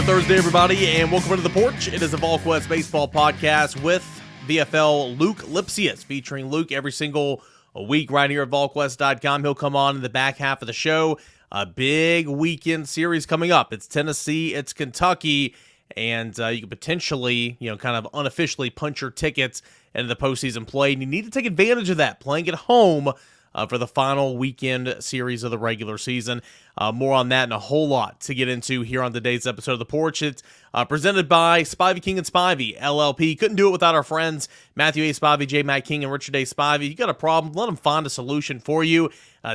Thursday, everybody, and welcome into the Porch. It is a Volquest baseball podcast with VFL Luc Lipcius, featuring Luke every single week right here at Volquest.com. He'll come on in the back half of the show. A big weekend series coming up. It's Tennessee, it's Kentucky, and you can potentially, kind of unofficially punch your tickets into the postseason play, and you need to take advantage of that, playing at home for the final weekend series of the regular season. More on that and a whole lot to get into here on today's episode of The Porch. It's presented by Spivey, King, and Spivey, LLP. Couldn't do it without our friends Matthew A. Spivey, J. Matt King, and Richard A. Spivey. You got a problem, let them find a solution for you.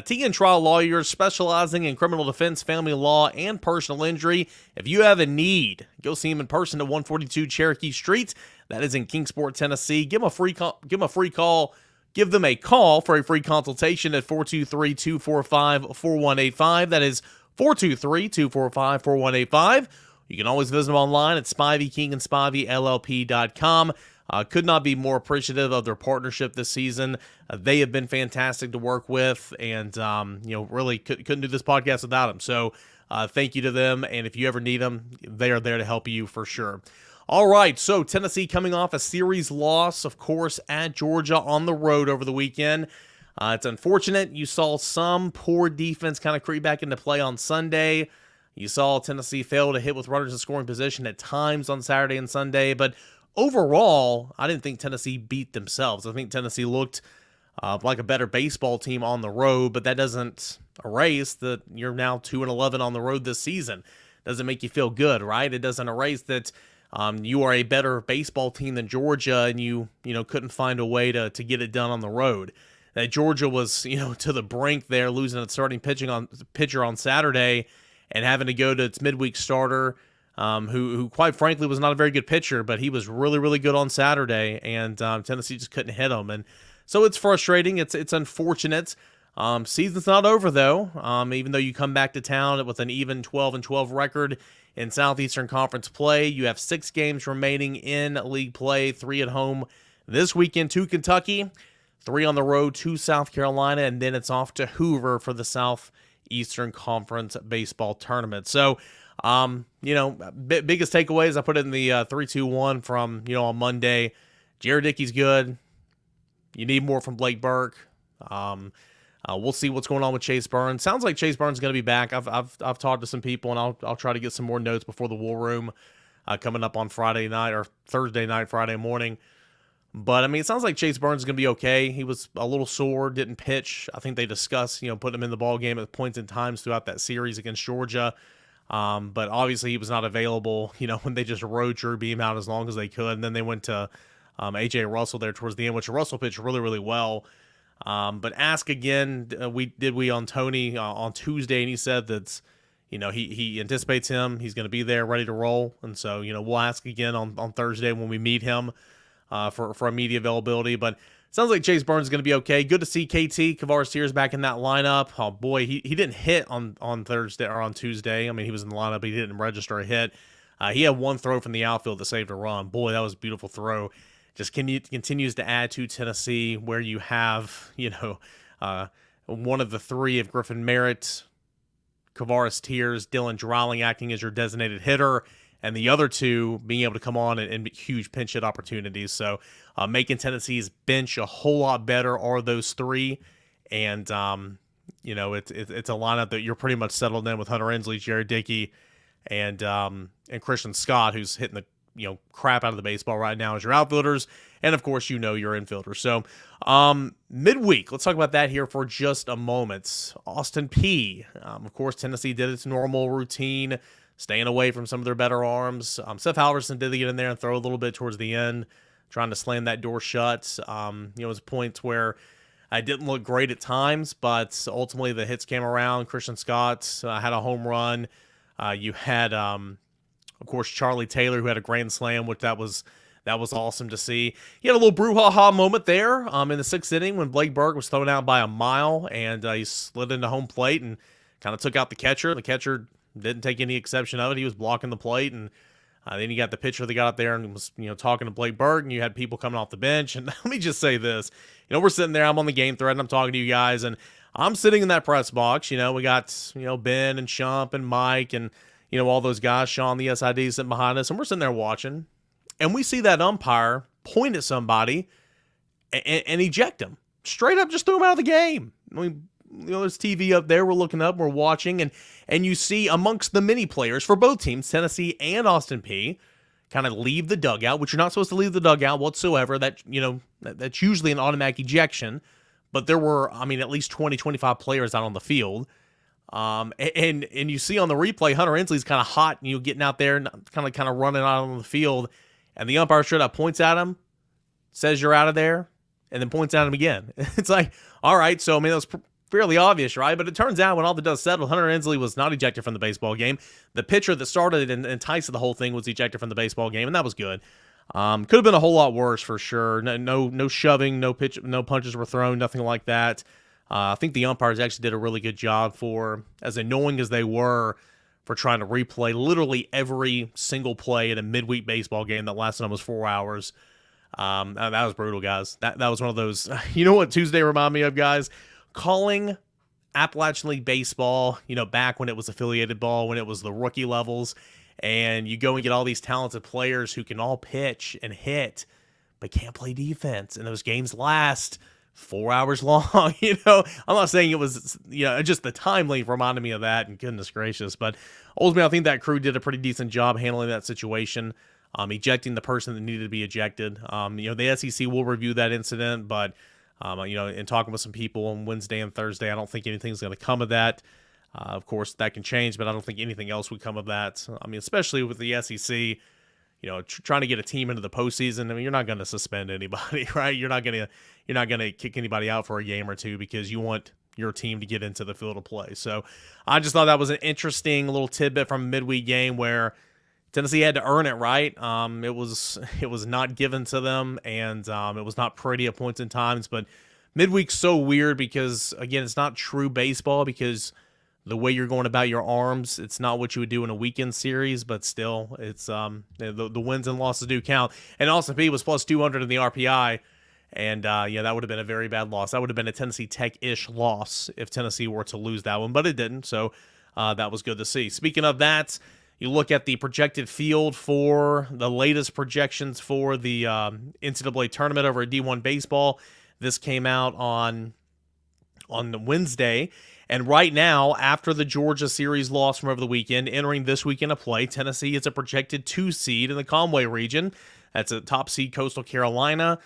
T and trial lawyers specializing in criminal defense, family law, and personal injury. If you have a need, go see them in person at 142 Cherokee Street. That is in Kingsport, Tennessee. Give them a free call. Give them a call for a free consultation at 423-245-4185. That is 423-245-4185. You can always visit them online at SpiveyKingandSpiveyLLP.com. Could not be more appreciative of their partnership this season. They have been fantastic to work with, and really couldn't do this podcast without them. So thank you to them, and if you ever need them, they are there to help you for sure. All right, so Tennessee coming off a series loss, of course, at Georgia on the road over the weekend. It's unfortunate. You saw some poor defense kind of creep back into play on Sunday. You saw Tennessee fail to hit with runners in scoring position at times on Saturday and Sunday. But overall, I didn't think Tennessee beat themselves. I think Tennessee looked like a better baseball team on the road, but that doesn't erase that you're now 2-11 on the road this season. Doesn't make you feel good, right? It doesn't erase that you are a better baseball team than Georgia, and you couldn't find a way to get it done on the road. That Georgia was to the brink there, losing its starting pitcher on Saturday, and having to go to its midweek starter, who quite frankly was not a very good pitcher, but he was really, really good on Saturday, and Tennessee just couldn't hit him, and so it's frustrating. It's unfortunate. Season's not over though. Even though you come back to town with an even 12-12 record. In Southeastern Conference play, you have 6 games remaining in league play, 3 at home this weekend to Kentucky, 3 on the road to South Carolina, and then it's off to Hoover for the Southeastern Conference baseball tournament. So, biggest takeaways, I put it in the 3-2-1 from, on Monday. Jared Dickey's good. You need more from Blake Burke. We'll see what's going on with Chase Burns. Sounds like Chase Burns is going to be back. I've talked to some people, and I'll try to get some more notes before the War Room coming up on Friday night or Thursday night, Friday morning. But, it sounds like Chase Burns is going to be okay. He was a little sore, didn't pitch. I think they discussed, putting him in the ball game at points and times throughout that series against Georgia. But obviously he was not available, when they just rode Drew Beam out as long as they could. And then they went to A.J. Russell there towards the end, which Russell pitched really, really well. But ask again, we on Tony on Tuesday, and he said that, he anticipates him. He's going to be there ready to roll. And so, we'll ask again on Thursday when we meet him for immediate availability. But it sounds like Chase Burns is going to be okay. Good to see KT, Kavares Tears, back in that lineup. Oh, boy, he didn't hit on Thursday or on Tuesday. He was in the lineup, but he didn't register a hit. He had one throw from the outfield that saved a run. Boy, that was a beautiful throw. Just continues to add to Tennessee, where you have, one of the 3 of Griffin Merritt, Kavares Tears, Dylan Dreiling acting as your designated hitter, and the other 2 being able to come on and huge pinch hit opportunities. So making Tennessee's bench a whole lot better are those 3. And, it's a lineup that you're pretty much settled in with Hunter Ensley, Jared Dickey, and Christian Scott, who's hitting the crap out of the baseball right now as your outfielders, and of course, your infielders. So, midweek, let's talk about that here for just a moment. Austin Peay. Of course, Tennessee did its normal routine, staying away from some of their better arms. Seth Halverson did get in there and throw a little bit towards the end, trying to slam that door shut. It was points where I didn't look great at times, but ultimately the hits came around. Christian Scott had a home run. You had, of course, Charlie Taylor, who had a grand slam, which that was awesome to see. He had a little brouhaha moment there in the 6th inning when Blake Burke was thrown out by a mile, and he slid into home plate and kind of took out the catcher. The catcher didn't take any exception of it. He was blocking the plate, and then you got the pitcher that got up there and was talking to Blake Burke, and you had people coming off the bench. And let me just say this. We're sitting there. I'm on the game thread, and I'm talking to you guys, and I'm sitting in that press box. We got Ben and Shump and Mike and all those guys, Sean, the SID, sitting behind us, and we're sitting there watching, and we see that umpire point at somebody and eject him. Straight up just threw him out of the game. I mean, there's TV up there. We're looking up, we're watching, and you see amongst the many players for both teams, Tennessee and Austin Peay, kind of leave the dugout, which you're not supposed to leave the dugout whatsoever. That's usually an automatic ejection. But there were, at least 20, 25 players out on the field. And you see on the replay, Hunter Ensley's kind of hot, getting out there, kind of running out on the field. And the umpire straight up points at him, says you're out of there, and then points at him again. It's like, all right, so, that was fairly obvious, right? But it turns out when all the dust settled, Hunter Ensley was not ejected from the baseball game. The pitcher that started and enticed the whole thing was ejected from the baseball game, and that was good. Could have been a whole lot worse for sure. No shoving, no punches were thrown, nothing like that. I think the umpires actually did a really good job for, as annoying as they were, for trying to replay literally every single play in a midweek baseball game that lasted almost 4 hours. That was brutal, guys. That was one of those. You know what Tuesday reminded me of, guys? Calling Appalachian League baseball, back when it was affiliated ball, when it was the rookie levels, and you go and get all these talented players who can all pitch and hit, but can't play defense, and those games last 4 hours long. I'm not saying it was, just the time length reminded me of that, and goodness gracious, but ultimately I think that crew did a pretty decent job handling that situation, ejecting the person that needed to be ejected. The SEC will review that incident, but in talking with some people on Wednesday and Thursday, I don't think anything's going to come of that. Of course, that can change, but I don't think anything else would come of that. Especially with the SEC, trying to get a team into the postseason. You're not going to suspend anybody, right? You're not going to kick anybody out for a game or two because you want your team to get into the field of play. So I just thought that was an interesting little tidbit from a midweek game where Tennessee had to earn it, right? It was not given to them, and it was not pretty at points and times. But midweek's so weird because, again, it's not true baseball because the way you're going about your arms, it's not what you would do in a weekend series. But still, it's the wins and losses do count. And Austin Peay was plus 200 in the RPI, and that would have been a very bad loss. That would have been a Tennessee Tech-ish loss if Tennessee were to lose that one, but it didn't. So that was good to see. Speaking of that, you look at the projected field for the latest projections for the NCAA tournament over at D1 Baseball. This came out on Wednesday. And right now, after the Georgia series loss from over the weekend, entering this weekend of play, Tennessee is a projected 2 seed in the Conway region. That's a top seed Coastal Carolina.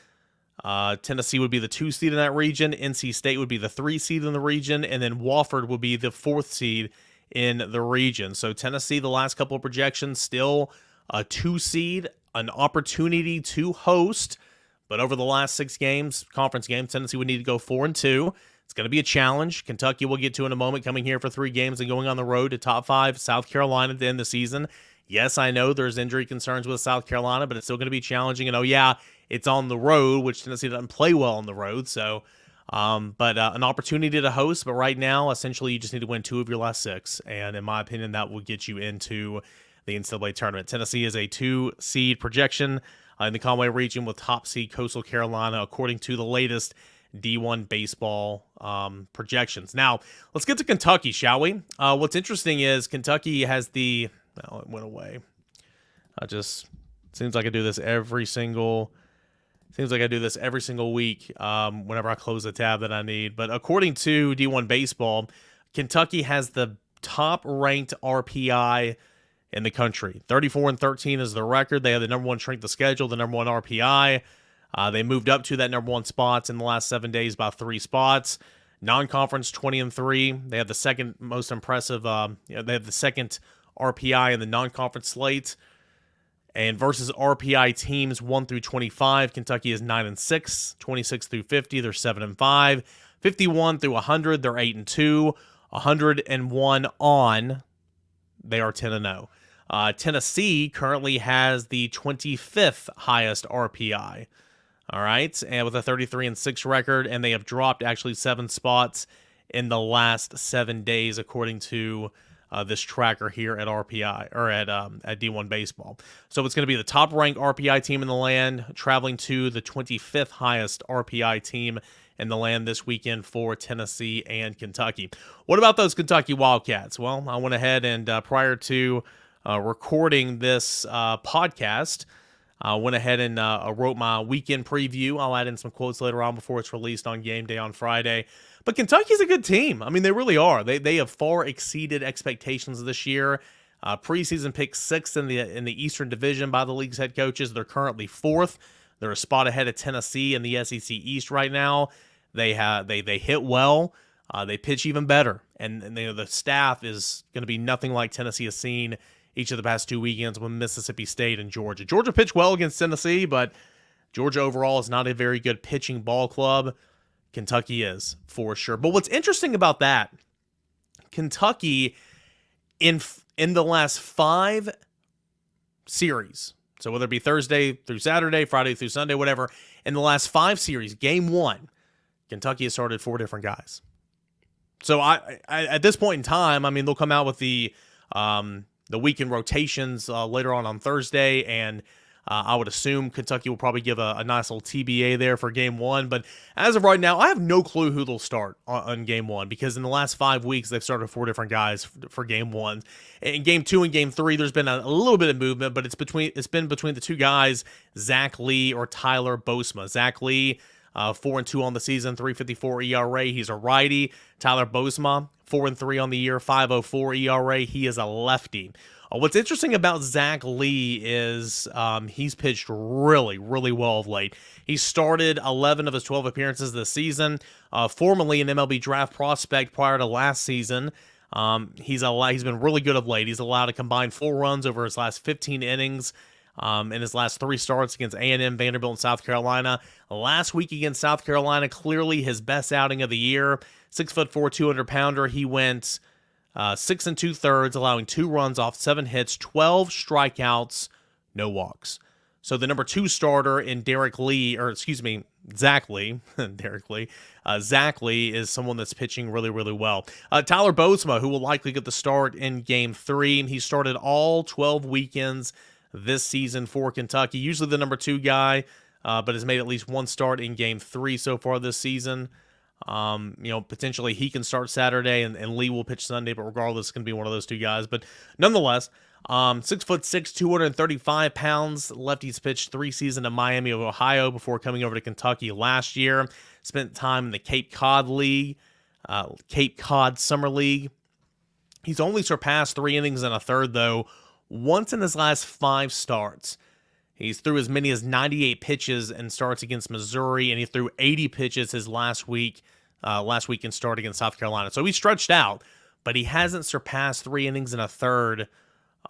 Tennessee would be the 2 seed in that region. NC State would be the 3 seed in the region. And then Wofford would be the 4th seed in the region. So Tennessee, the last couple of projections, still a 2 seed, an opportunity to host. But over the last 6 games, conference games, Tennessee would need to go 4-2. It's going to be a challenge. Kentucky we'll get to in a moment, coming here for 3 games and going on the road to top 5 South Carolina at the end of the season. Yes, I know there's injury concerns with South Carolina, but it's still going to be challenging. And it's on the road, which Tennessee doesn't play well on the road. So, but an opportunity to host. But right now, essentially, you just need to win 2 of your last 6. And in my opinion, that will get you into the NCAA tournament. Tennessee is a 2 seed projection in the Conway region with top seed Coastal Carolina, according to the latest D1 baseball projections. Now, let's get to Kentucky, shall we? What's interesting is Kentucky has it went away. Seems like I do this every single week whenever I close a tab that I need. But according to D1 Baseball, Kentucky has the top-ranked RPI in the country. 34-13 is their record. They have the number 1 strength of schedule, the number 1 RPI. They moved up to that number 1 spots in the last 7 days by 3 spots. Non-conference 20-3. They have the second most impressive. They have the second RPI in the non-conference slate. And versus RPI teams 1 through 25, Kentucky is 9-6. 26 through 50, they're 7-5. 51 through 100, they're 8-2. 101 on, they are 10-0. Tennessee currently has the 25th highest RPI. All right, and with a 33-6 record, and they have dropped actually 7 spots in the last 7 days, according to this tracker here at RPI or at D1 Baseball. So it's going to be the top-ranked RPI team in the land, traveling to the 25th highest RPI team in the land this weekend for Tennessee and Kentucky. What about those Kentucky Wildcats? Well, I went ahead and prior to recording this podcast, went ahead and wrote my weekend preview. I'll add in some quotes later on before it's released on game day on Friday. But Kentucky's a good team. I mean, they really are. They have far exceeded expectations this year. Preseason picked 6th in the Eastern Division by the league's head coaches. They're currently 4th. They're a spot ahead of Tennessee in the SEC East right now. They hit well. They pitch even better, and the staff is going to be nothing like Tennessee has seen each of the past 2 weekends with Mississippi State and Georgia. Georgia pitched well against Tennessee, but Georgia overall is not a very good pitching ball club. Kentucky is, for sure. But what's interesting about that, Kentucky in the last 5 series, so whether it be Thursday through Saturday, Friday through Sunday, whatever, in the last 5 series, game 1, Kentucky has started 4 different guys. So I at this point in time, I mean, they'll come out with the weekend rotations later on Thursday, and I would assume Kentucky will probably give a nice little TBA there for game 1. But as of right now, I have no clue who they'll start on game 1, because in the last 5 weeks, they've started 4 different guys for game 1. In game 2 and game 3, there's been a little bit of movement, but it's been between the 2 guys, Zach Lee or Tyler Bosma. Zach Lee, 4-2 on the season, 3.54 ERA. He's a righty. Tyler Bosma, 4-3 on the year, 5.04 ERA. He is a lefty. What's interesting about Zach Lee is he's pitched really, really well of late. He started 11 of his 12 appearances this season. Formerly an MLB draft prospect prior to last season. He's been really good of late. He's allowed a combined 4 runs over his last 15 innings in his last 3 starts against A&M, Vanderbilt, and South Carolina. Last week against South Carolina, clearly his best outing of the year. 6'4", 200-pounder. He went 6 2/3, allowing 2 runs off 7 hits, 12 strikeouts, no walks. So the number 2 starter in Zach Lee, Derek Lee. Zach Lee is someone that's pitching really, really well. Tyler Bosma, who will likely get the start in game 3. He started all 12 weekends this season for Kentucky. Usually the number 2 guy, but has made at least 1 start in game 3 so far this season. Potentially he can start Saturday and Lee will pitch Sunday, but regardless, it's going to be one of those 2 guys. But nonetheless, 6'6", 235 pounds. Lefties pitched 3 seasons in Miami of Ohio before coming over to Kentucky last year. Spent time in the Cape Cod Summer League. He's only surpassed 3 innings and a third, though, once in his last 5 starts. He's threw as many as 98 pitches in starts against Missouri, and he threw 80 pitches his last weekend start against South Carolina. So he stretched out, but he hasn't surpassed 3 innings and a third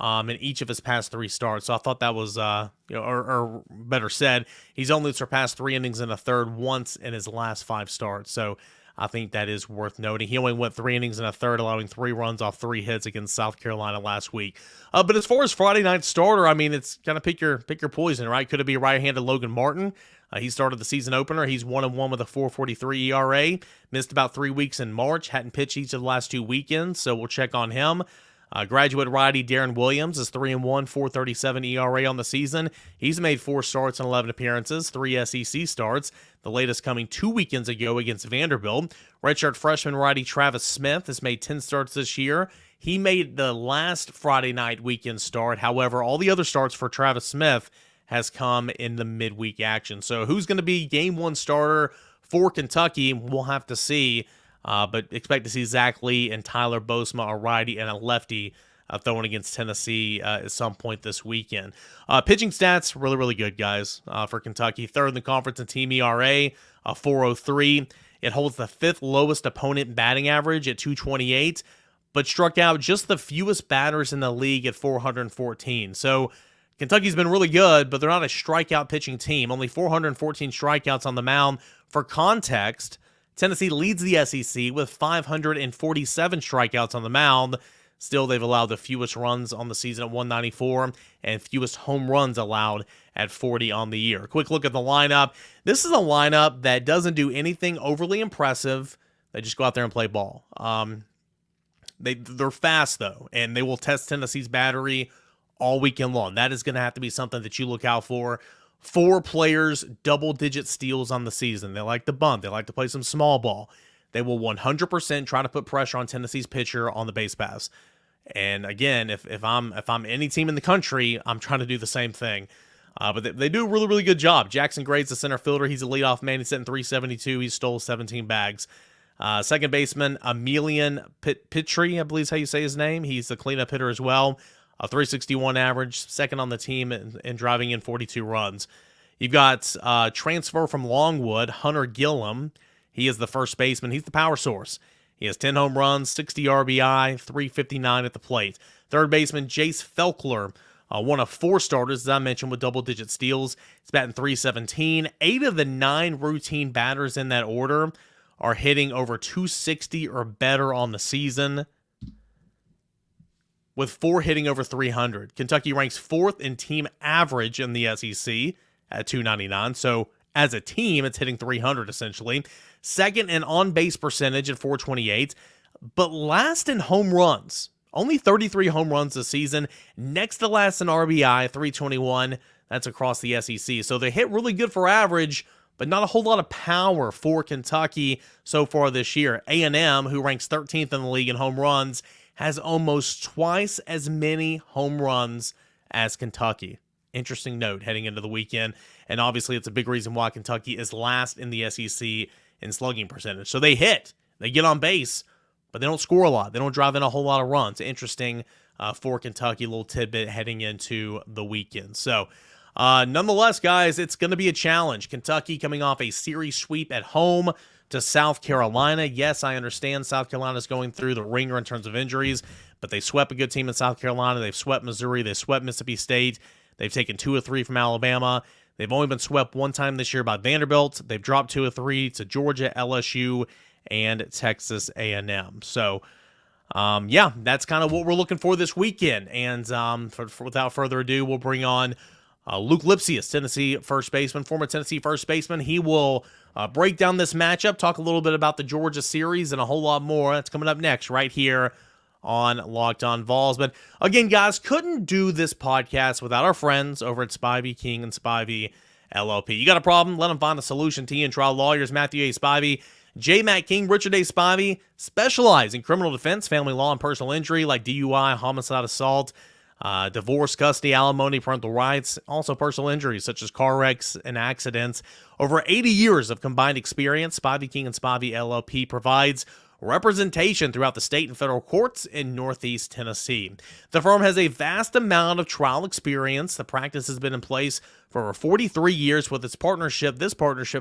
in each of his past 3 starts. So I thought that was, or better said, he's only surpassed 3 innings and a third once in his last 5 starts. So I think that is worth noting. He only went 3 innings and a third, allowing 3 runs off 3 hits against South Carolina last week. But as far as Friday night starter, I mean, it's kind of pick your poison, right? Could it be right-handed Logan Martin? He started the season opener. He's 1-1 with a 4.43 ERA. Missed about 3 weeks in March. Hadn't pitched each of the last 2 weekends, so we'll check on him. Graduate righty Darren Williams is 3-1, 4.37 ERA on the season. He's made 4 starts and 11 appearances, 3 SEC starts, the latest coming 2 weekends ago against Vanderbilt. Redshirt freshman righty Travis Smith has made 10 starts this year. He made the last Friday night weekend start. However, all the other starts for Travis Smith has come in the midweek action. So who's going to be game 1 starter for Kentucky? We'll have to see. But expect to see Zach Lee and Tyler Bosma, a righty and a lefty, throwing against Tennessee at some point this weekend. Pitching stats, really, really good, guys, for Kentucky. 3rd in the conference in team ERA, 4.03. It holds the 5th lowest opponent batting average at 228, but struck out just the fewest batters in the league at 414. So Kentucky's been really good, but they're not a strikeout pitching team. Only 414 strikeouts on the mound. For context, Tennessee leads the SEC with 547 strikeouts on the mound. Still, they've allowed the fewest runs on the season at 194 and fewest home runs allowed at 40 on the year. Quick look at the lineup. This is a lineup that doesn't do anything overly impressive. They just go out there and play ball. They're fast, though, and they will test Tennessee's battery all weekend long. That is going to have to be something that you look out for 4 players double-digit steals on the season. They like to bunt. They like to play some small ball. They will 100% try to put pressure on Tennessee's pitcher on the base paths. And again, if I'm any team in the country, I'm trying to do the same thing. But they do a really, really good job. Jackson Gray's the center fielder. He's a leadoff man. He's hitting 372. He stole 17 bags. Second baseman, Emilian Pitri, I believe is how you say his name. He's the cleanup hitter as well. A 361 average, second on the team and driving in 42 runs. You've got transfer from Longwood, Hunter Gillum. He is the first baseman. He's the power source. He has 10 home runs, 60 RBI, 359 at the plate. Third baseman, Jace Felkler, one of 4 starters, as I mentioned, with double-digit steals. He's batting 317. 8 of the 9 routine batters in that order are hitting over 260 or better on the season, with 4 hitting over 300. Kentucky ranks 4th in team average in the SEC at 299. So as a team, it's hitting 300 essentially. Second in on-base percentage at 428, but last in home runs. Only 33 home runs this season. Next to last in RBI, 321. That's across the SEC. So they hit really good for average, but not a whole lot of power for Kentucky so far this year. A&M, who ranks 13th in the league in home runs, has almost twice as many home runs as Kentucky. Interesting note heading into the weekend. And obviously, it's a big reason why Kentucky is last in the SEC in slugging percentage. So they hit, they get on base, but they don't score a lot. They don't drive in a whole lot of runs. Interesting for Kentucky, little tidbit heading into the weekend. So nonetheless, guys, it's going to be a challenge. Kentucky coming off a series sweep at home to South Carolina. Yes, I understand South Carolina's going through the ringer in terms of injuries, but they swept a good team in South Carolina. They've swept Missouri. They swept Mississippi State. They've taken 2 of 3 from Alabama. They've only been swept 1 time this year by Vanderbilt. They've dropped 2 of 3 to Georgia, LSU, and Texas A&M. So, yeah, that's kind of what we're looking for this weekend. And without further ado, we'll bring on Luc Lipcius, Tennessee first baseman, former Tennessee first baseman. He will break down this matchup, talk a little bit about the Georgia series, and a whole lot more. That's coming up next right here on Locked On Vols. But again, guys, couldn't do this podcast without our friends over at Spivey, King, and Spivey LLP. You got a problem? Let them find a solution. T and trial lawyers Matthew A. Spivey, J. Matt King, Richard A. Spivey specialize in criminal defense, family law, and personal injury like DUI, homicide, assault, divorce, custody, alimony, parental rights, also personal injuries such as car wrecks and accidents. Over 80 years of combined experience, Spivey, King, and Spivey LLP provides representation throughout the state and federal courts in Northeast Tennessee. The firm has a vast amount of trial experience. The practice has been in place for over 43 years with this partnership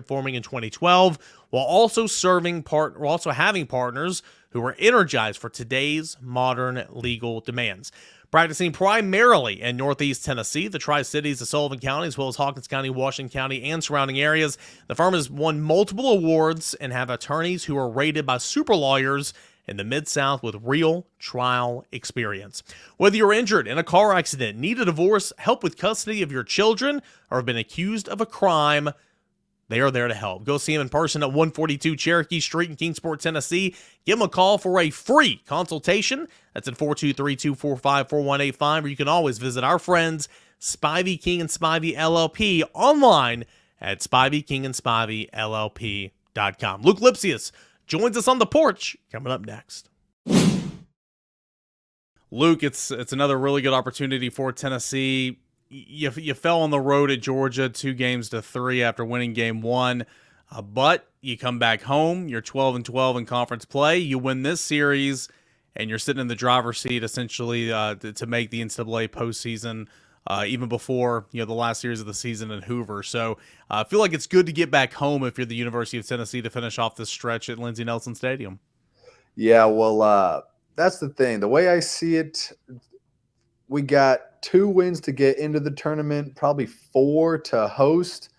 forming in 2012, while also having partners who are energized for today's modern legal demands. Practicing primarily in Northeast Tennessee, the Tri-Cities of Sullivan County, as well as Hawkins County, Washington County, and surrounding areas, the firm has won multiple awards and have attorneys who are rated by super lawyers in the Mid-South with real trial experience. Whether you're injured in a car accident, need a divorce, help with custody of your children, or have been accused of a crime, they are there to help. Go see them in person at 142 Cherokee Street in Kingsport, Tennessee. Give them a call for a free consultation. That's at 423-245-4185, or you can always visit our friends, Spivey, King, and Spivey LLP, online at SpiveyKingandSpiveyLLP.com. Luc Lipcius joins us on the porch, coming up next. Luc, it's another really good opportunity for Tennessee. You fell on the road at Georgia 2-3 after winning game 1, but you come back home. You're 12-12 in conference play. You win this series, and you're sitting in the driver's seat essentially to make the NCAA postseason, even before the last series of the season in Hoover. So I feel like it's good to get back home if you're the University of Tennessee to finish off this stretch at Lindsey Nelson Stadium. Yeah, well, that's the thing. The way I see it, we got 2 wins to get into the tournament, probably 4 to host.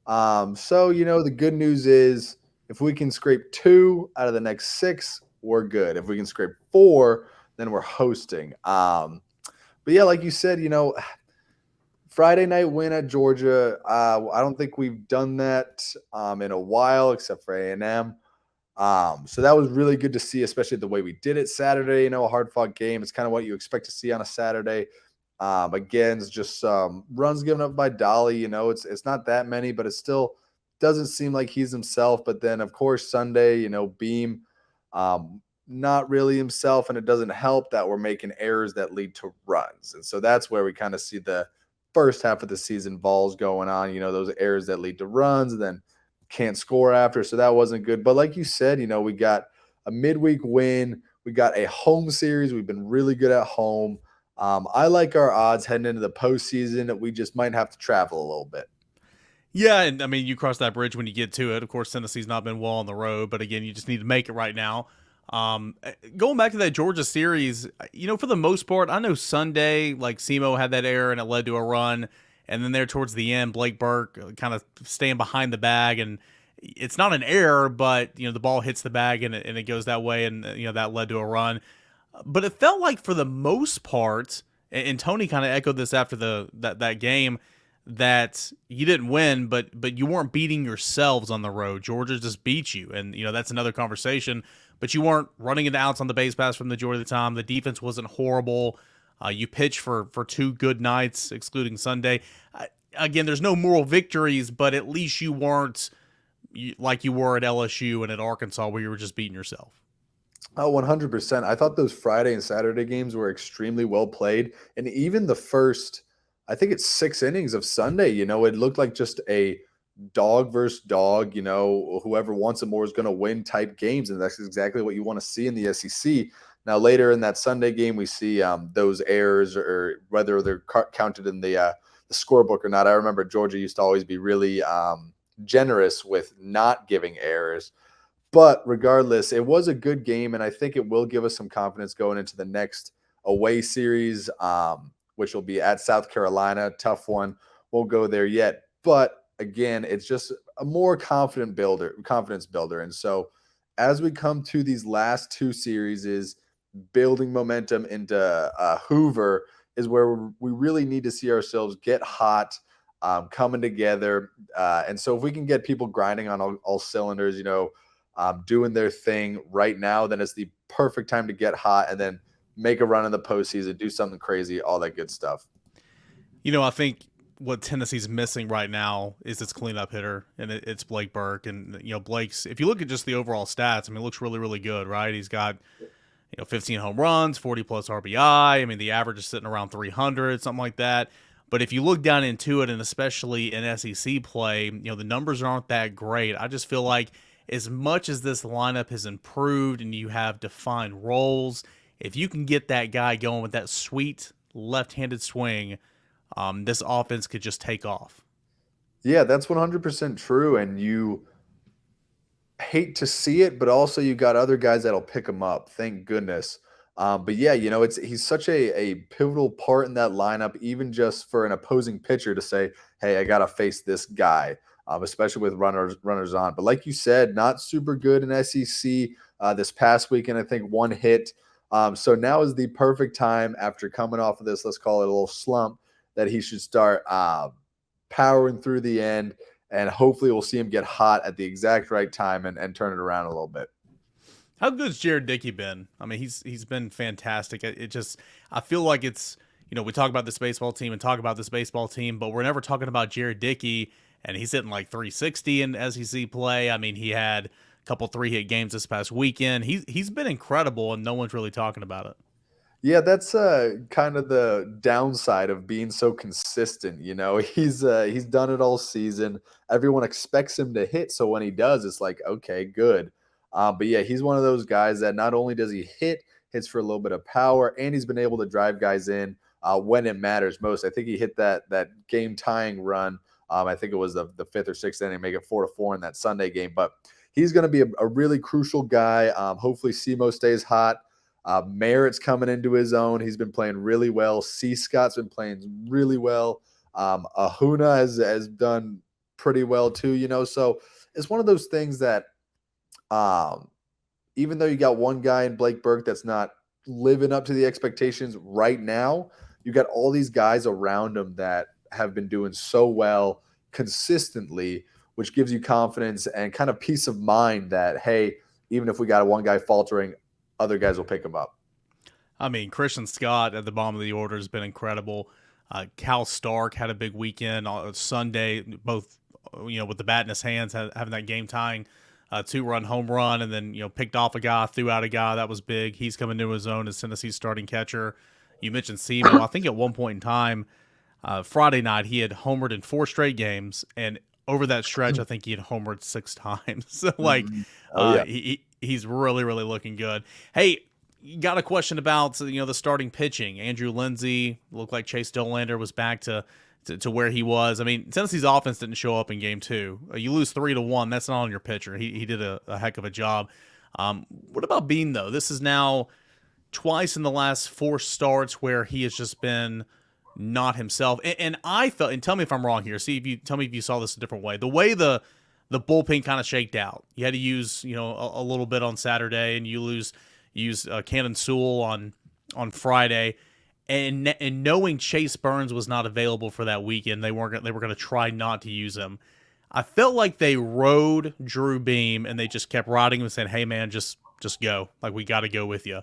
So, the good news is if we can scrape 2 out of the next 6, we're good. If we can scrape 4, then we're hosting. But yeah, like you said, Friday night win at Georgia. I don't think we've done that in a while, except for A&M. So that was really good to see, especially the way we did it Saturday. A hard-fought game. It's kind of what you expect to see on a Saturday. Again, it's just runs given up by Dolly. It's not that many, but it still doesn't seem like he's himself. But then, of course, Sunday, Beam, not really himself, and it doesn't help that we're making errors that lead to runs. And so that's where we kind of see the first half of the season balls going on. Those errors that lead to runs, and then can't score after. So that wasn't good. But like you said, we got a midweek win. We got a home series. We've been really good at home. I like our odds heading into the postseason. We just might have to travel a little bit. Yeah, and I mean, you cross that bridge when you get to it. Of course, Tennessee's not been well on the road, but again, you just need to make it right now. Going back to that Georgia series, for the most part, I know Sunday, like Semo had that error and it led to a run. And then there towards the end, Blake Burke kind of staying behind the bag. And it's not an error, but, the ball hits the bag and it goes that way. And, that led to a run. But it felt like for the most part, and Tony kind of echoed this after that game, that you didn't win, but you weren't beating yourselves on the road. Georgia just beat you, and that's another conversation. But you weren't running into outs on the base pass from the majority of the time. The defense wasn't horrible. You pitched for 2 good nights, excluding Sunday. Again, there's no moral victories, but at least you weren't like you were at LSU and at Arkansas, where you were just beating yourself. Oh, 100%. I thought those Friday and Saturday games were extremely well played. And even the first, I think it's 6 innings of Sunday, it looked like just a dog versus dog, whoever wants it more is going to win type games. And that's exactly what you want to see in the SEC. Now, later in that Sunday game, we see those errors, or whether they're counted in the scorebook or not. I remember Georgia used to always be really generous with not giving errors. But regardless, it was a good game, and I think it will give us some confidence going into the next away series, which will be at South Carolina. Tough one. Won't go there yet. But again, it's just a more confidence builder. And so as we come to these last 2 series, is building momentum into Hoover is where we really need to see ourselves get hot, coming together. And so if we can get people grinding on all cylinders, doing their thing right now, then it's the perfect time to get hot and then make a run in the postseason, do something crazy, all that good stuff. I think what Tennessee's missing right now is its cleanup hitter, and it's Blake Burke. And, Blake's, if you look at just the overall stats, I mean, it looks really, really good, right? He's got, 15 home runs, 40 plus RBI. I mean, the average is sitting around 300, something like that. But if you look down into it, and especially in SEC play, the numbers aren't that great. I just feel like as much as this lineup has improved and you have defined roles, if you can get that guy going with that sweet left-handed swing, this offense could just take off. Yeah, that's 100% true. And you hate to see it, but also you got other guys that'll pick him up. Thank goodness. But yeah, he's such a pivotal part in that lineup, even just for an opposing pitcher to say, hey, I got to face this guy. Especially with runners on. But like you said, not super good in SEC this past weekend. I think 1 hit. So now is the perfect time after coming off of this, let's call it a little slump, that he should start powering through the end. And hopefully we'll see him get hot at the exact right time and turn it around a little bit. How good's Jared Dickey been? I mean, he's been fantastic. I feel like it's, we talk about this baseball team, but we're never talking about Jared Dickey. And he's hitting like 360 in SEC play. I mean, he had a couple 3-hit games this past weekend. He's been incredible, and no one's really talking about it. Yeah, that's kind of the downside of being so consistent. He's done it all season. Everyone expects him to hit, so when he does, it's like, okay, good. But yeah, he's one of those guys that not only does he hits for a little bit of power, and he's been able to drive guys in when it matters most. I think he hit that game tying run. I think it was the 5th or 6th inning, make it 4-4 in that Sunday game. But he's going to be a really crucial guy. Hopefully, Semo stays hot. Merritt's coming into his own. He's been playing really well. C. Scott's been playing really well. Ahuna has done pretty well too. So it's one of those things that even though you got one guy in Blake Burke that's not living up to the expectations right now, you got all these guys around him that have been doing so well consistently, which gives you confidence and kind of peace of mind that, hey, even if we got one guy faltering, other guys will pick him up. I mean, Christian Scott at the bottom of the order has been incredible. Cal Stark had a big weekend on Sunday, both with the bat in his hands, having that game tying 2-run home run, and then picked off a guy, threw out a guy. That was big. He's coming to his own as Tennessee's starting catcher. You mentioned Semo. I think at one point in time, Friday night, he had homered in 4 straight games, and over that stretch, I think he had homered 6 times. So, Oh yeah. he's really, really looking good. Hey, you got a question about the starting pitching. Andrew Lindsey looked like Chase Dollander was back to where he was. I mean, Tennessee's offense didn't show up in game 2. You lose 3-1. That's not on your pitcher. He did a heck of a job. What about Bean though? This is now twice in the last 4 starts where he has just been not himself. And I felt, and tell me if I'm wrong here. Tell me if you saw this a different way. The way the bullpen kind of shaked out. You had to use a little bit on Saturday, and you use Cannon Sewell on Friday, and knowing Chase Burns was not available for that weekend, they were going to try not to use him. I felt like they rode Drew Beam, and they just kept riding him and saying, "Hey man, just go. Like, we got to go with you."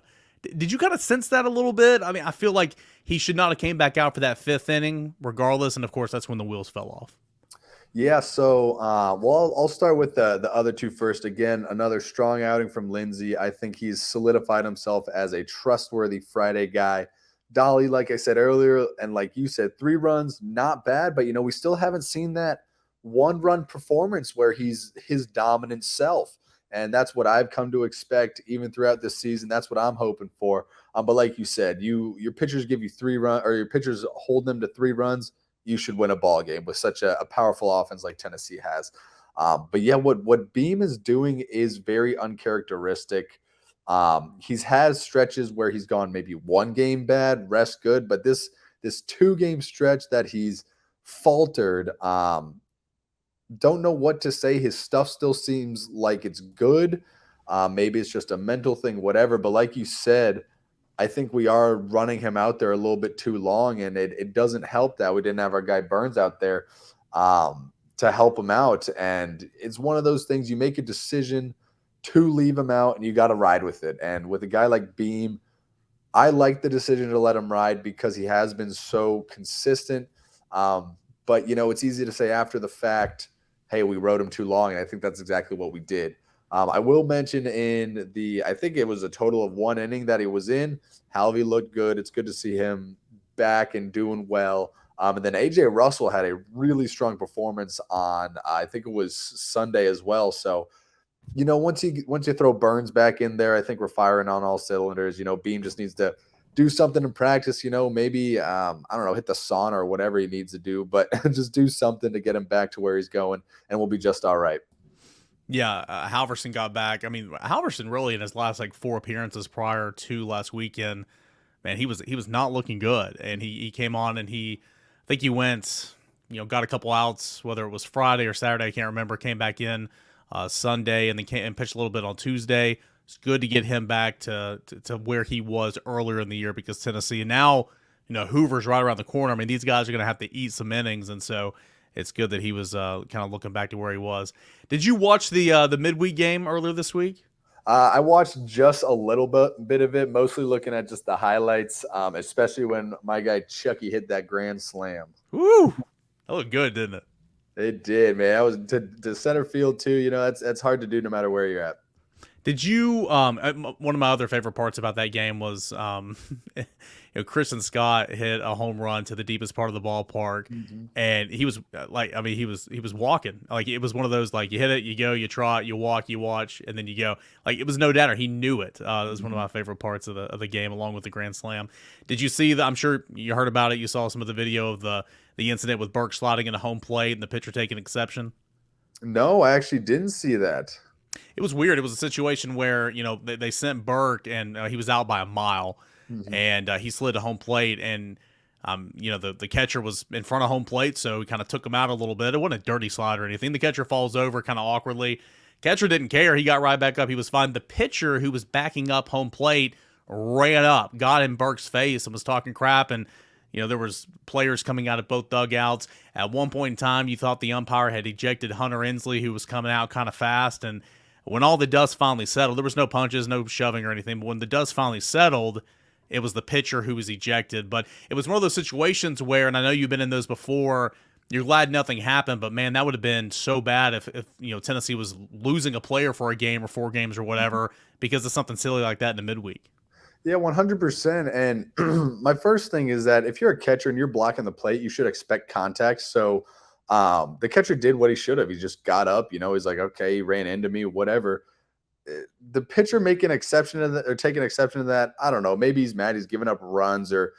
Did you kind of sense that a little bit? I mean, I feel like he should not have came back out for that 5th inning, regardless, and of course that's when the wheels fell off. Yeah, so well, I'll start with the other two first. Again, another strong outing from Lindsey. I think he's solidified himself as a trustworthy Friday guy. Dolly, like I said earlier, and like you said, 3 runs, not bad, but we still haven't seen that 1-run performance where he's his dominant self. And that's what I've come to expect even throughout this season. That's what I'm hoping for. But like you said, your pitchers give you 3 runs, or your pitchers hold them to 3 runs. You should win a ball game with such a powerful offense like Tennessee has. But yeah, what Beam is doing is very uncharacteristic. He's has stretches where he's gone maybe 1 game bad, rest good, but this 2-game stretch that he's faltered, don't know what to say. His stuff still seems like it's good. Maybe it's just a mental thing, whatever. But like you said, I think we are running him out there a little bit too long, and it doesn't help that we didn't have our guy Burns out there to help him out. And it's one of those things, you make a decision to leave him out, and you got to ride with it. And with a guy like Beam, I like the decision to let him ride because he has been so consistent. But, it's easy to say after the fact, hey, we rode him too long, and I think that's exactly what we did. I will mention I think it was a total of 1 inning that he was in, Halvey looked good. It's good to see him back and doing well. And then A.J. Russell had a really strong performance on, I think it was Sunday as well. So, once you throw Burns back in there, I think we're firing on all cylinders. Beam just needs to do something in practice, maybe, I don't know, hit the sauna or whatever he needs to do, but just do something to get him back to where he's going, and we'll be just all right. Yeah, Halverson got back. I mean, Halverson really in his last 4 appearances prior to last weekend, man, he was not looking good, and he came on and I think he went, got a couple outs, whether it was Friday or Saturday, I can't remember. Came back in Sunday and then and pitched a little bit on Tuesday. It's good to get him back to where he was earlier in the year because Tennessee, and now Hoover's right around the corner. I mean, these guys are going to have to eat some innings, and so it's good that he was kind of looking back to where he was. Did you watch the midweek game earlier this week? I watched just a little bit of it, mostly looking at just the highlights, especially when my guy Chucky hit that grand slam. Woo! That looked good, didn't it? It did, man. I was to center field too. That's hard to do no matter where you're at. Did you? One of my other favorite parts about that game was, Christian Scott hit a home run to the deepest part of the ballpark, and he was he was walking. Like, it was one of those, you hit it, you go, you trot, you walk, you watch, and then you go. Like, it was no doubter. He knew it. It was one of my favorite parts of the game, along with the grand slam. Did you see that? I'm sure you heard about it. You saw some of the video of the incident with Burke sliding into home plate and the pitcher taking exception. No, I actually didn't see that. It was weird. It was a situation where, they sent Burke, and he was out by a mile, and he slid to home plate, and, the catcher was in front of home plate, so he kind of took him out a little bit. It wasn't a dirty slide or anything. The catcher falls over kind of awkwardly. Catcher didn't care. He got right back up. He was fine. The pitcher, who was backing up home plate, ran up, got in Burke's face, and was talking crap, and there was players coming out of both dugouts. At one point in time, you thought the umpire had ejected Hunter Inslee, who was coming out kind of fast. And when all the dust finally settled, there was no punches, no shoving or anything. But when the dust finally settled, it was the pitcher who was ejected. But it was one of those situations where, and I know you've been in those before, you're glad nothing happened, but man, that would have been so bad if Tennessee was losing a player for a game or 4 games or whatever because of something silly like that in the midweek. Yeah, 100%. And my first thing is that if you're a catcher and you're blocking the plate, you should expect contact. So the catcher did what he should have. He just got up, he's like, okay, he ran into me, whatever. The pitcher making exception to that or taking exception to that, I don't know. Maybe he's mad. He's giving up runs or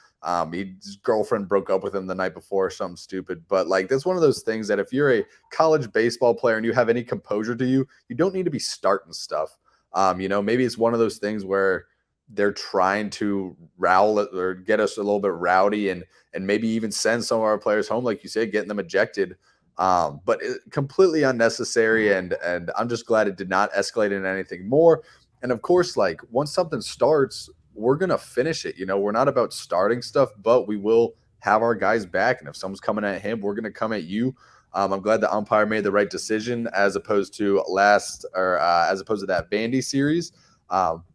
his girlfriend broke up with him the night before or something stupid. But like, that's one of those things that if you're a college baseball player and you have any composure to you, you don't need to be starting stuff. Maybe it's one of those things where they're trying to rowel it or get us a little bit rowdy and maybe even send some of our players home, like you said, getting them ejected. But completely unnecessary, and I'm just glad it did not escalate into anything more. And of course, like once something starts, we're gonna finish it. We're not about starting stuff, but we will have our guys back. And if someone's coming at him, we're gonna come at you. I'm glad the umpire made the right decision as opposed to that Vandy series.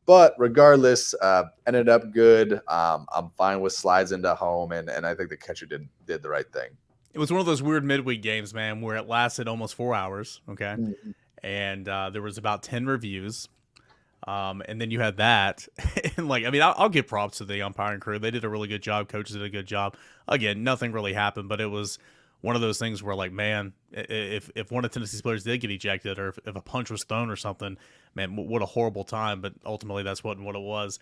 But regardless, ended up good. I'm fine with slides into home, and I think the catcher did the right thing. It was one of those weird midweek games, man, where it lasted almost 4 hours. Okay. Mm-hmm. And there was about 10 reviews. And then you had that. And I'll give props to the umpiring crew. They did a really good job. Coaches did a good job. Again, nothing really happened, but it was one of those things where, like, man, if one of Tennessee's players did get ejected or if a punch was thrown or something, man, what a horrible time. But ultimately, that's what it was.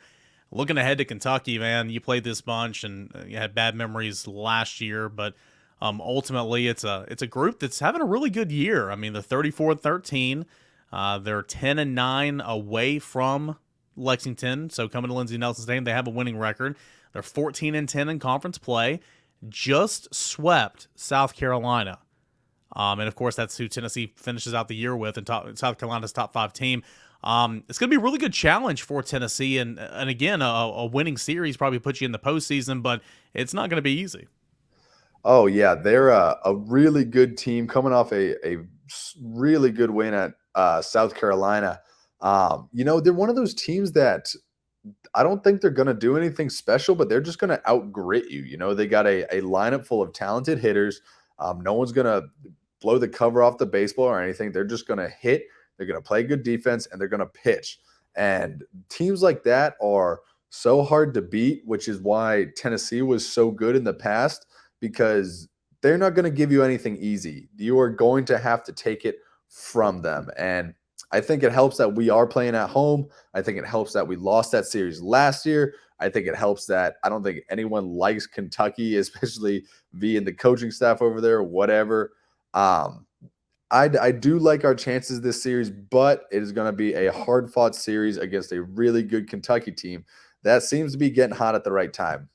Looking ahead to Kentucky, man, you played this bunch and you had bad memories last year, but ultimately, it's a group that's having a really good year. I mean, they're 34-13. They're 10-9 away from Lexington. So coming to Lindsey Nelson Stadium, they have a winning record. They're 14-10 in conference play. Just swept South Carolina. And of course, that's who Tennessee finishes out the year with, and South Carolina's top 5 team. It's going to be a really good challenge for Tennessee, and again, a winning series probably puts you in the postseason, but it's not going to be easy. Oh, yeah. They're a really good team coming off a really good win at South Carolina. They're one of those teams that I don't think they're going to do anything special, but they're just going to outgrit you. They got a lineup full of talented hitters. No one's going to blow the cover off the baseball or anything. They're just going to hit. They're going to play good defense, and they're going to pitch. And teams like that are so hard to beat, which is why Tennessee was so good in the past, because they're not going to give you anything easy. You are going to have to take it from them. And I think it helps that we are playing at home. I think it helps that we lost that series last year. I think it helps that I don't think anyone likes Kentucky, especially being the coaching staff over there or whatever. I do like our chances this series, but it is going to be a hard-fought series against a really good Kentucky team that seems to be getting hot at the right time.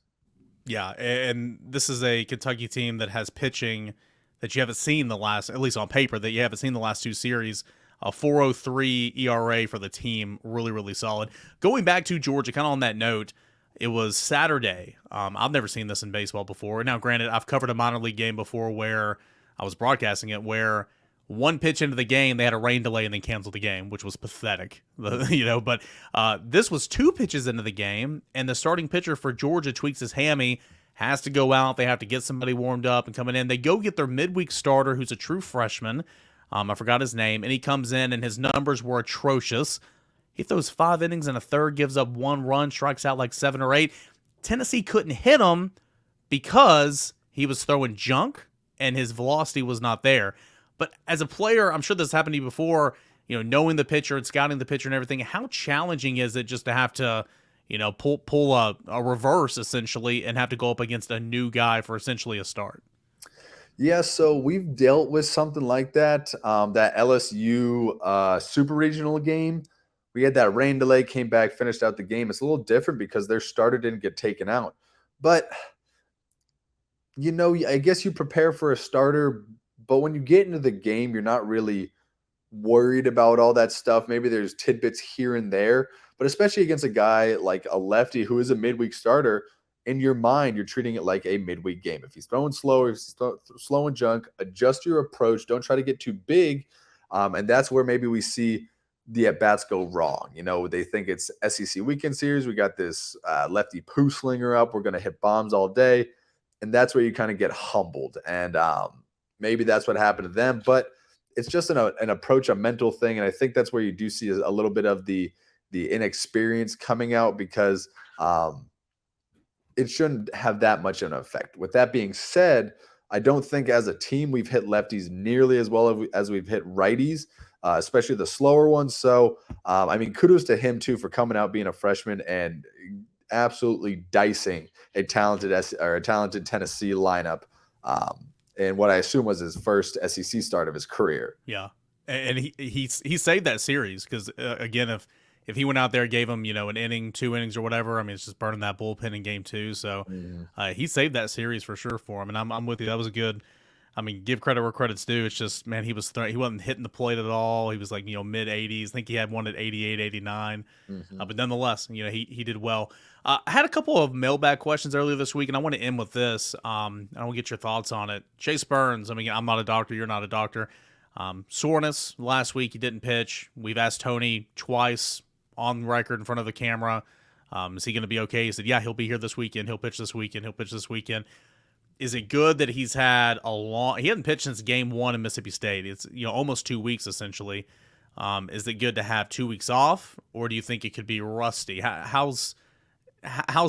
Yeah, and this is a Kentucky team that has pitching that you haven't seen at least on paper, that you haven't seen the last 2 series. A 4.03 ERA for the team, really, really solid. Going back to Georgia, kind of on that note, it was Saturday. I've never seen this in baseball before. Now, granted, I've covered a minor league game before where I was broadcasting it, where one pitch into the game, they had a rain delay and then canceled the game, which was pathetic, But this was 2 pitches into the game, and the starting pitcher for Georgia tweaks his hammy, has to go out. They have to get somebody warmed up and coming in. They go get their midweek starter, who's a true freshman. I forgot his name, and he comes in, and his numbers were atrocious. He throws 5 innings and a third, gives up 1 run, strikes out like 7 or 8. Tennessee couldn't hit him because he was throwing junk, and his velocity was not there. But as a player, I'm sure this happened to you before, knowing the pitcher and scouting the pitcher and everything, how challenging is it just to have to, pull a reverse, essentially, and have to go up against a new guy for essentially a start? Yeah, so we've dealt with something like that. That LSU Super Regional game, we had that rain delay, came back, finished out the game. It's a little different because their starter didn't get taken out. But, I guess you prepare for a starter, but when you get into the game, you're not really worried about all that stuff. Maybe there's tidbits here and there, but especially against a guy like a lefty who is a midweek starter, in your mind, you're treating it like a midweek game. If he's throwing slow, if he's slow and junk, adjust your approach. Don't try to get too big. And that's where maybe we see the at-bats go wrong. They think it's SEC weekend series. We got this lefty poo slinger up. We're going to hit bombs all day. And that's where you kind of get humbled. And maybe that's what happened to them. But it's just an approach, a mental thing. And I think that's where you do see a little bit of the inexperience coming out, because it shouldn't have that much of an effect. With that being said, I don't think as a team we've hit lefties nearly as well as we've hit righties, especially the slower ones. So, kudos to him too for coming out, being a freshman, and absolutely dicing a talented Tennessee lineup, and what I assume was his first SEC start of his career. Yeah, and he saved that series because again, if he went out there and gave him an inning, 2 innings or whatever, it's just burning that bullpen in game 2. So he saved that series for sure for him, and I'm with you. That was a good. Give credit where credit's due. It's just, man, he wasn't hitting the plate at all. He was like, mid 80s. I think he had one at 88, 89. But nonetheless, he did well. I had a couple of mailbag questions earlier this week, and I want to end with this. I want to get your thoughts on it. Chase Burns, I'm not a doctor. You're not a doctor. Soreness last week. He didn't pitch. We've asked Tony twice on record in front of the camera. Is he going to be okay? He said, yeah, he'll be here this weekend. He'll pitch this weekend. Is it good that he's had he hadn't pitched since game 1 in Mississippi State. It's, almost 2 weeks essentially. Is it good to have 2 weeks off, or do you think it could be rusty? How's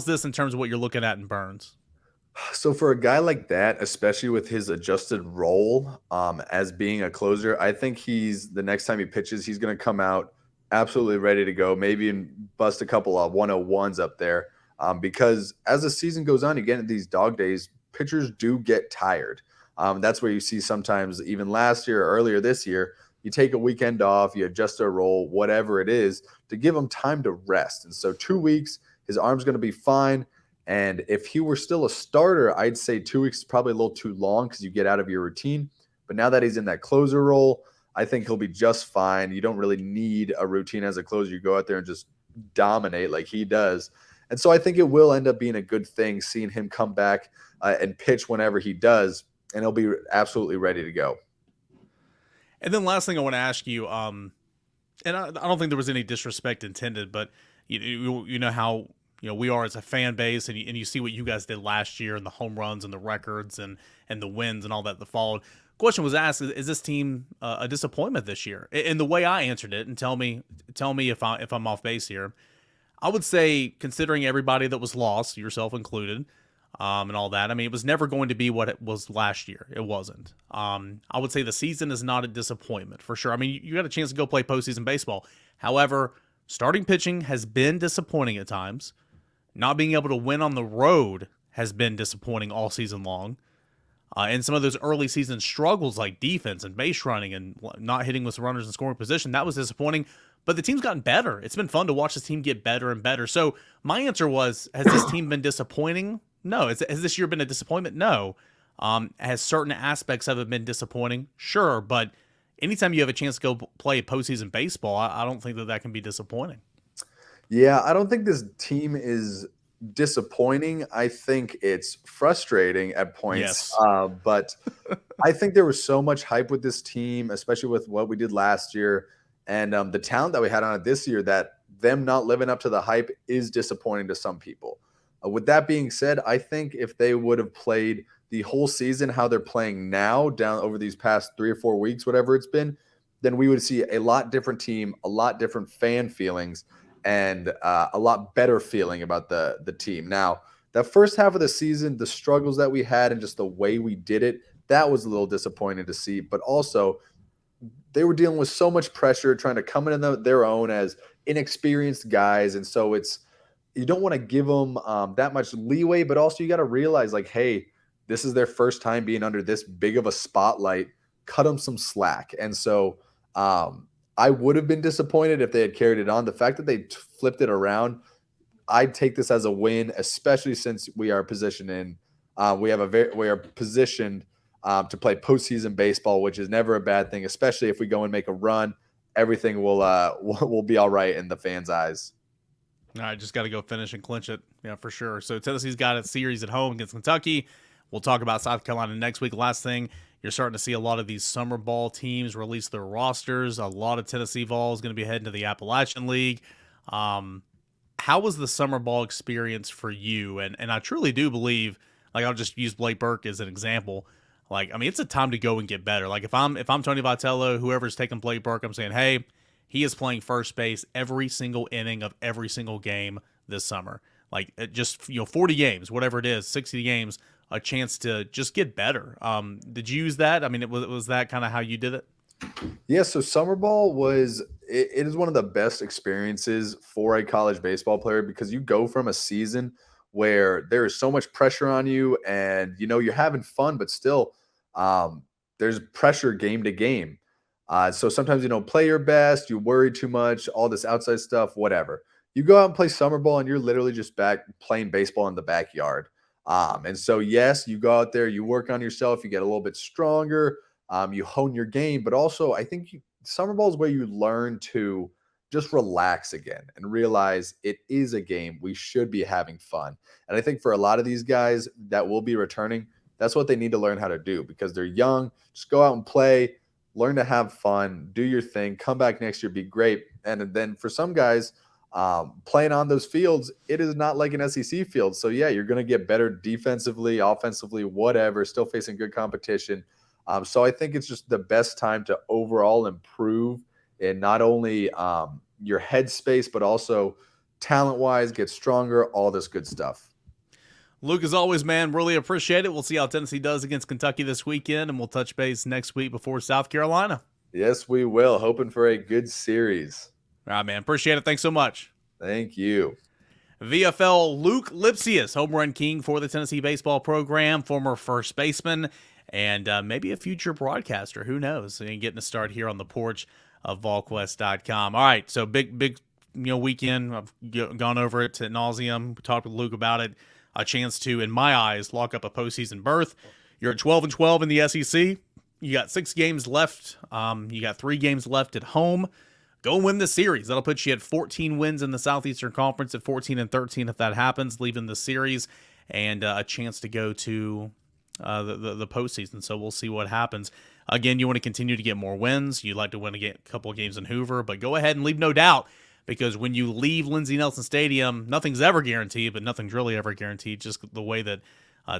this in terms of what you're looking at in Burns? So for a guy like that, especially with his adjusted role as being a closer, I think the next time he pitches, he's going to come out absolutely ready to go, maybe and bust a couple of 101s up there, because as the season goes on, you get into these dog days, pitchers do get tired. That's where you see sometimes, even last year or earlier this year, you take a weekend off, you adjust their role, whatever it is, to give them time to rest. And so 2 weeks, his arm's going to be fine. And if he were still a starter, I'd say 2 weeks is probably a little too long because you get out of your routine. But now that he's in that closer role, I think he'll be just fine. You don't really need a routine as a closer. You go out there and just dominate like he does. And so I think it will end up being a good thing seeing him come back and pitch whenever he does, and he'll be absolutely ready to go. And then last thing I want to ask you, and I don't think there was any disrespect intended, but you know how we are as a fan base, and you see what you guys did last year and the home runs and the records and the wins and all that followed. Question was asked: is this team a disappointment this year? And the way I answered it, and tell me if I'm off base here, I would say, considering everybody that was lost, yourself included, and all that, it was never going to be what it was last year. It wasn't. I would say the season is not a disappointment for sure. You got a chance to go play postseason baseball. However, starting pitching has been disappointing at times. Not being able to win on the road has been disappointing all season long. And some of those early season struggles like defense and base running and not hitting with runners in scoring position, that was disappointing. But the team's gotten better. It's been fun to watch this team get better and better. So my answer was, has this team been disappointing? No. Has this year been a disappointment? No. Has certain aspects of it been disappointing? Sure. But anytime you have a chance to go play postseason baseball, I don't think that can be disappointing. Yeah, I don't think this team is disappointing. I think it's frustrating at points. Yes. But I think there was so much hype with this team, especially with what we did last year and the talent that we had on it this year, that them not living up to the hype is disappointing to some people. With that being said, I think if they would have played the whole season how they're playing now, down over these past 3 or 4 weeks, whatever it's been, then we would see a lot different team, a lot different fan feelings, and a lot better feeling about the team. Now, that first half of the season, the struggles that we had and just the way we did it, that was a little disappointing to see. But also, they were dealing with so much pressure, trying to come into their own as inexperienced guys. And so you don't want to give them that much leeway, but also you got to realize, like, hey, this is their first time being under this big of a spotlight. Cut them some slack. And so I would have been disappointed if they had carried it on. The fact that they flipped it around, I'd take this as a win, especially since we are positioned we are positioned to play postseason baseball, which is never a bad thing, especially if we go and make a run. Everything will be all right in the fans' eyes. All right, just got to go finish and clinch it, for sure. So Tennessee's got a series at home against Kentucky. We'll talk about South Carolina next week. Last thing, You're starting to see a lot of these summer ball teams release their rosters. A lot of Tennessee Vols is going to be heading to the Appalachian League. How was the summer ball experience for you? And I truly do believe, like, I'll just use Blake Burke as an example. Like, I mean, it's a time to go and get better. Like, if I'm Tony Vitello, whoever's taking Blake Burke, I'm saying, hey, he is playing first base every single inning of every single game this summer. Like, just 40 games, whatever it is, 60 games, a chance to just get better. Did you use that? I mean, was that kind of how you did it? Yeah, so summer ball it is one of the best experiences for a college baseball player because you go from a season where there is so much pressure on you and you're having fun, but still there's pressure game to game. So sometimes you don't play your best, you worry too much, all this outside stuff, whatever. You go out and play summer ball and you're literally just back playing baseball in the backyard. And so, yes, you go out there, you work on yourself, you get a little bit stronger, you hone your game, but also I think summer ball is where you learn to just relax again and realize it is a game. We should be having fun. And I think for a lot of these guys that will be returning, that's what they need to learn how to do because they're young. Just go out and play, learn to have fun, do your thing, come back next year, be great. And then for some guys, playing on those fields, it is not like an SEC field. So, yeah, you're going to get better defensively, offensively, whatever, still facing good competition. So I think it's just the best time to overall improve in not only your headspace, but also talent-wise, get stronger, all this good stuff. Luke, as always, man, really appreciate it. We'll see how Tennessee does against Kentucky this weekend, and we'll touch base next week before South Carolina. Yes, we will. Hoping for a good series. All right, man. Appreciate it. Thanks so much. Thank you. VFL Luc Lipcius, home run king for the Tennessee baseball program, former first baseman, and maybe a future broadcaster. Who knows? And getting a start here on the porch of Volquest.com. All right, so big weekend. I've gone over it to nauseum. We talked with Luke about it. A chance to, in my eyes, lock up a postseason berth. You're at 12-12 in the SEC. You got 6 games left. You got 3 games left at home. Go and win the series. That'll put you at 14 wins in the Southeastern Conference, at 14-13 if that happens, leaving the series, and a chance to go to the postseason. So we'll see what happens. Again, you want to continue to get more wins. You'd like to win a couple of games in Hoover, but go ahead and leave no doubt, because when you leave Lindsey Nelson Stadium, nothing's ever guaranteed, but nothing's really ever guaranteed, just the way that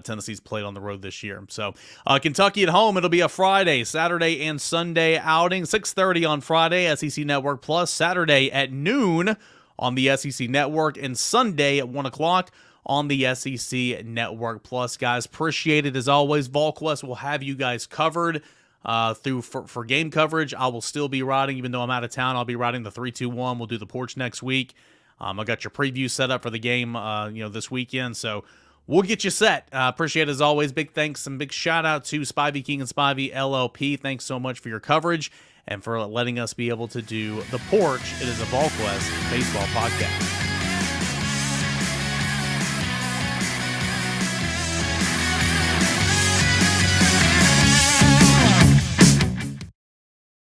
Tennessee's played on the road this year. So Kentucky at home, it'll be a Friday, Saturday, and Sunday outing. 6:30 on Friday, SEC Network Plus. Saturday at noon on the SEC Network, and Sunday at 1 o'clock on the SEC Network Plus. Guys, appreciate it as always. Volquest will have you guys covered for game coverage. I will still be riding, even though I'm out of town. I'll be riding the 3-2-1. We'll do the Porch next week. I got your preview set up for the game this weekend, so we'll get you set. Appreciate it as always. Big thanks and big shout out to Spivey King and Spivey LLP. Thanks so much for your coverage and for letting us be able to do the Porch. It is a Volquest baseball podcast.